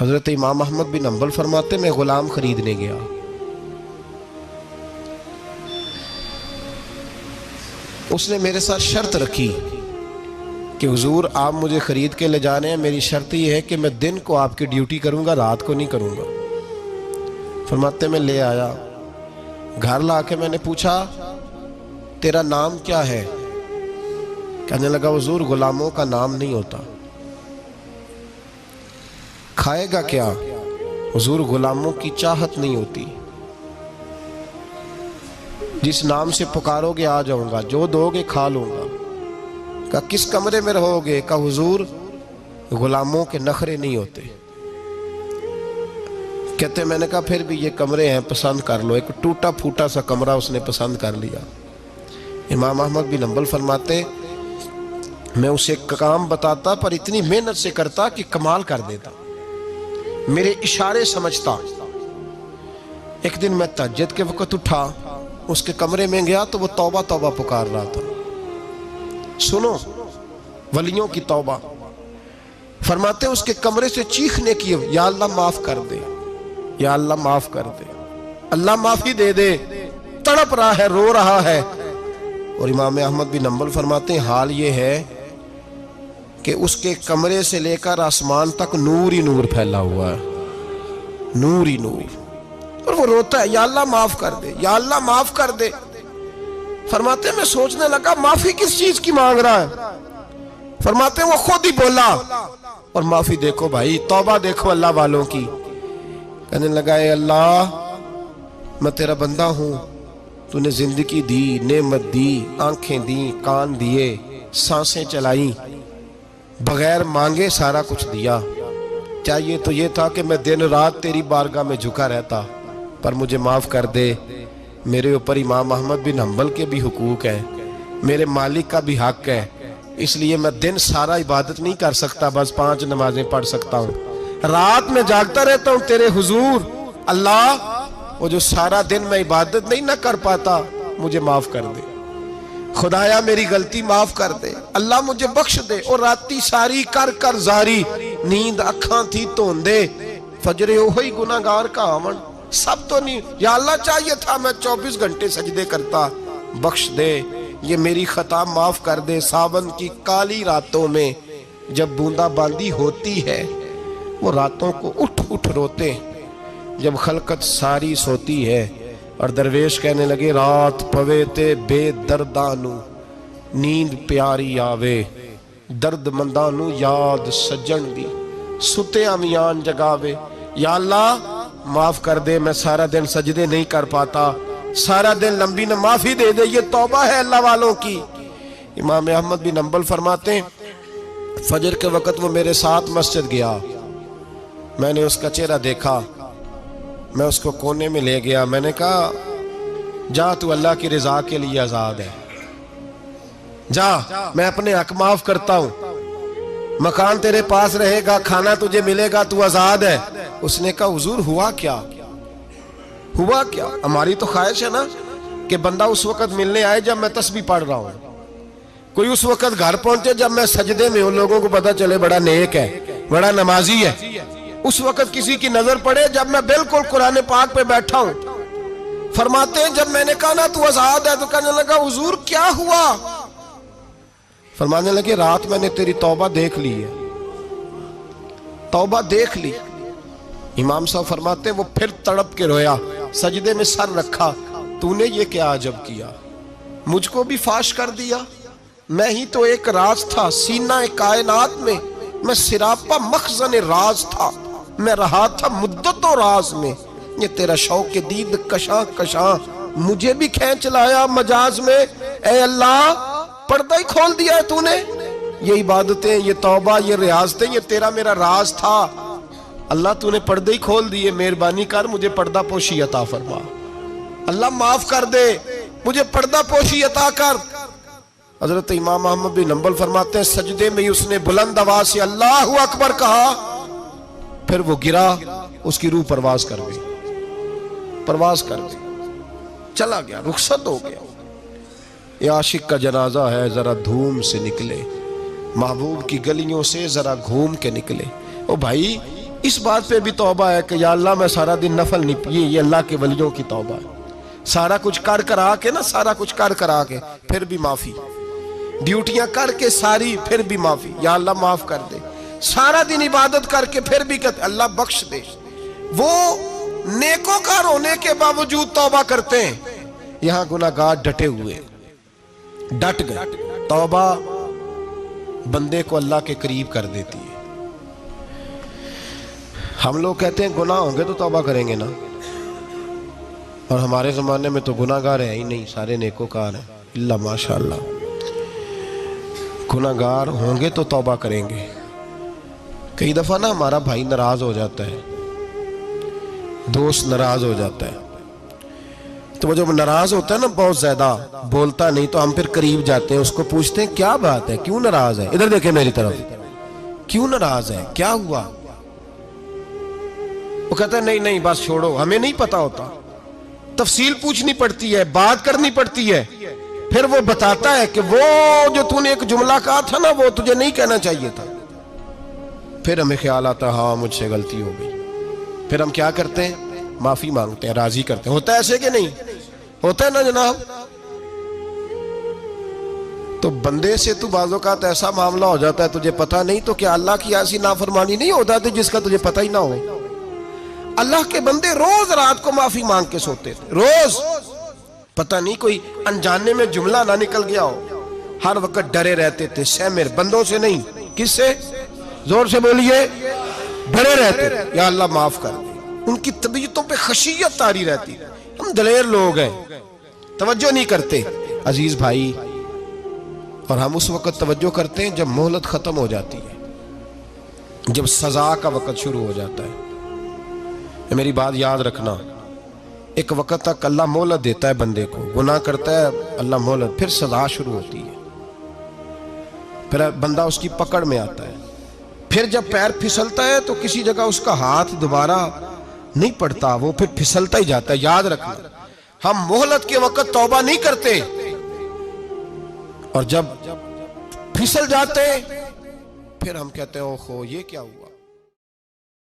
हज़रत इमाम अहमद बिन हंबल फरमाते मैं गुलाम खरीदने गया। उसने मेरे साथ शर्त रखी कि हुजूर आप मुझे ख़रीद के ले जाने हैं, मेरी शर्त ये है कि मैं दिन को आपकी ड्यूटी करूँगा, रात को नहीं करूँगा। फरमाते मैं ले आया, घर ला के मैंने पूछा तेरा नाम क्या है? कहने लगा हुजूर गुलामों का नाम नहीं होता। खाएगा क्या? हुजूर गुलामों की चाहत नहीं होती, जिस नाम से पुकारोगे आ जाऊंगा, जो दोगे खा लूंगा। कहा किस कमरे में रहोगे? कहा हुजूर गुलामों के नखरे नहीं होते। कहते मैंने कहा फिर भी ये कमरे हैं, पसंद कर लो। एक टूटा फूटा सा कमरा उसने पसंद कर लिया। इमाम अहमद बिन हंबल फरमाते मैं उसे काम बताता पर इतनी मेहनत से करता कि कमाल कर देता, मेरे इशारे समझता। एक दिन मैं तहज्जुद के वक्त उठा, उसके कमरे में गया तो वो तौबा तौबा पुकार रहा था। सुनो वलियों की तौबा। फरमाते उसके कमरे से चीखने की, या अल्लाह माफ कर दे, या अल्लाह माफ कर दे, अल्लाह माफी दे दे। तड़प रहा है, रो रहा है। और इमाम अहमद बिन हंबल फरमाते हाल ये है कि उसके कमरे से लेकर आसमान तक नूर ही नूर फैला हुआ है, नूर ही नूर। और वो रोता है या अल्लाह माफ कर दे, या अल्लाह माफ कर दे। फरमाते मैं सोचने लगा माफी किस चीज की मांग रहा है। फरमाते वो खुद ही बोला, और माफी देखो भाई, तौबा देखो अल्लाह वालों की। कहने लगा ए अल्लाह मैं तेरा बंदा हूं, तूने जिंदगी दी, नेमत दी, आंखें दी, कान दिए, सांसें चलाई, बगैर मांगे सारा कुछ दिया। चाहिए तो ये था कि मैं दिन रात तेरी बारगाह में झुका रहता, पर मुझे माफ कर दे। मेरे ऊपर इमाम अहमद बिन हंबल के भी हुकूक है, मेरे मालिक का भी हक है, इसलिए मैं दिन सारा इबादत नहीं कर सकता, बस 5 नमाजें पढ़ सकता हूँ। रात में जागता रहता हूँ तेरे हुजूर। अल्लाह वो जो सारा दिन मैं इबादत नहीं ना कर पाता, मुझे माफ कर दे। खुदाया मेरी गलती माफ कर दे, अल्लाह मुझे बख्श दे। और राती सारी कर कर जारी, नींद अखा थी धोंदे, फजरे ओही गुनाहगार का आवन। सब तो नहीं, या अल्लाह चाहिए था मैं 24 घंटे सजदे करता, बख्श दे, ये मेरी खता माफ कर दे। सावन की काली रातों में जब बूंदाबांदी होती है, वो रातों को उठ उठ रोते, जब खलकत सारी सोती है। और दरवेश कहने लगे रात पवे ते बेदर्दानू, नींद प्यारी आवे, दर्द मंदानू याद सज्जन दी, सुते अमियान जगावे। या अल्लाह माफ कर दे, मैं सारा दिन सजदे नहीं कर पाता, सारा दिन लंबी न माफी दे दे, ये तौबा है अल्लाह वालों की। इमाम अहमद बिन हंबल फरमाते फजर के वक्त वो मेरे साथ मस्जिद गया, मैंने उसका चेहरा देखा, मैं उसको कोने में ले गया। मैंने कहा जा तू अल्लाह की रजा के लिए आजाद है, जा मैं अपने हक माफ करता हूं, मकान तेरे पास रहेगा, खाना तुझे मिलेगा, तू आजाद है। उसने कहा हुजूर हुआ क्या, हुआ क्या? हमारी तो ख्वाहिश है ना कि बंदा उस वक्त मिलने आए जब मैं तस्बीह पढ़ रहा हूं, कोई उस वक्त घर पहुंचे जब मैं सजदे में हूं, लोगों को पता चले बड़ा नेक है, बड़ा नमाजी है। उस वक्त किसी की नजर पड़े जब मैं बिल्कुल कुरान पाक पे बैठा हूं। फरमाते हैं जब मैंने कहा ना तू आजाद है, तो कहने लगा हुजूर क्या हुआ? फरमाने लगे रात मैंने तेरी तौबा देख ली है, तौबा देख ली। इमाम साहब फरमाते वो फिर तड़प के रोया, सजदे में सर रखा, तूने ये क्या अजब किया, मुझको भी फाश कर दिया। मैं ही तो एक राज था सीना कायनात में, मैं सिरापा मखजन राज था, मैं रहा था मुद्दतों राज में। ये तेरा शौक दीद कशा कशा मुझे भी खींच लाया मजाज में। ए अल्लाह पर्दा ही खोल दिया है तूने, ये इबादतें, ये तौबा, ये रियाजतें, ये तेरा मेरा राज था। अल्लाह तूने पर्दे ही खोल दिए, मेहरबानी कर मुझे पर्दा पोशी अता फरमा। अल्लाह माफ कर दे, मुझे पर्दा पोशी अता कर। हजरत इमाम अहमद बिन हंबल फरमाते हैं सजदे में ही उसने बुलंद आवाज से अल्लाहु अकबर कहा, फिर वो गिरा, उसकी रूह परवाज कर गई, परवाज कर गई, चला गया, रुखसत हो गया। ये आशिक का जनाजा है, जरा धूम से निकले, महबूब की गलियों से जरा घूम के निकले। ओ भाई इस बात पे भी तौबा है कि या अल्लाह मैं सारा दिन नफल नहीं पिए, ये अल्लाह के वलियों की तौबा है। सारा कुछ कर करा के ना, सारा कुछ कर करा के फिर भी माफी, ड्यूटियां करके सारी फिर भी माफी, या अल्लाह माफ कर दे। सारा दिन इबादत करके फिर भी कहते अल्लाह बख्श दे। वो नेकोकार होने के बावजूद तौबा करते हैं, यहां गुनाहगार डटे हुए, डट गए। तौबा बंदे को अल्लाह के करीब कर देती है। हम लोग कहते हैं गुनाह होंगे तो तौबा करेंगे ना, और हमारे ज़माने में तो गुनाहगार है ही नहीं, सारे नेकोकार हैं, इल्ला माशाअल्लाह। गुनाहगार होंगे तो तौबा करेंगे। कई दफ़ा ना हमारा भाई नाराज़ हो जाता है, दोस्त नाराज़ हो जाता है, तो वो जब नाराज़ होता है ना बहुत ज़्यादा, बोलता नहीं, तो हम फिर करीब जाते हैं, उसको पूछते हैं क्या बात है, क्यों नाराज़ है, इधर देखे मेरी तरफ, क्यों नाराज़ है, क्या हुआ? वो कहता है नहीं नहीं बस छोड़ो, हमें नहीं पता होता। तफसील पूछनी पड़ती है, बात करनी पड़ती है, फिर वो बताता है कि वो जो तूने एक जुमला कहा था ना, वो तुझे नहीं कहना चाहिए था। फिर हमें ख्याल आता हाँ मुझसे गलती हो गई। फिर हम क्या करते हैं, माफी मांगते हैं, राजी करते हैं। होता है ऐसे कि नहीं होता है ना जनाब? तो बंदे से तू बाज़ औक़ात ऐसा मामला हो जाता है तुझे पता नहीं, तो क्या अल्लाह की ऐसी नाफरमानी नहीं हो जाती जिसका तुझे पता ही ना हो? अल्लाह के बंदे रोज रात को माफी मांग के सोते थे, रोज। पता नहीं कोई अनजाने में जुमला ना निकल गया हो, हर वक्त डरे रहते थे। सहमिर बंदों से नहीं, किससे? जोर से बोलिए, डरे रहते थे, या अल्लाह माफ कर दे। उनकी तबीयतों पे खशियत तारी रहती। हम दलेर लोग हैं, तवज्जो नहीं करते अजीज भाई, और हम उस वक्त तवज्जो करते हैं जब मोहलत खत्म हो जाती है, जब सजा का वक्त शुरू हो जाता है। मेरी बात याद रखना, एक वक्त तक अल्लाह मोहलत देता है बंदे को, गुनाह करता है अल्लाह मोहलत, फिर सजा शुरू होती है, फिर बंदा उसकी पकड़ में आता है। फिर जब पैर फिसलता है तो किसी जगह उसका हाथ दोबारा नहीं पड़ता, वो फिर फिसलता ही जाता है। याद रखना, हम मोहलत के वक्त तौबा नहीं करते, और जब फिसल जाते फिर हम कहते हैं ओहो ये क्या हुआ।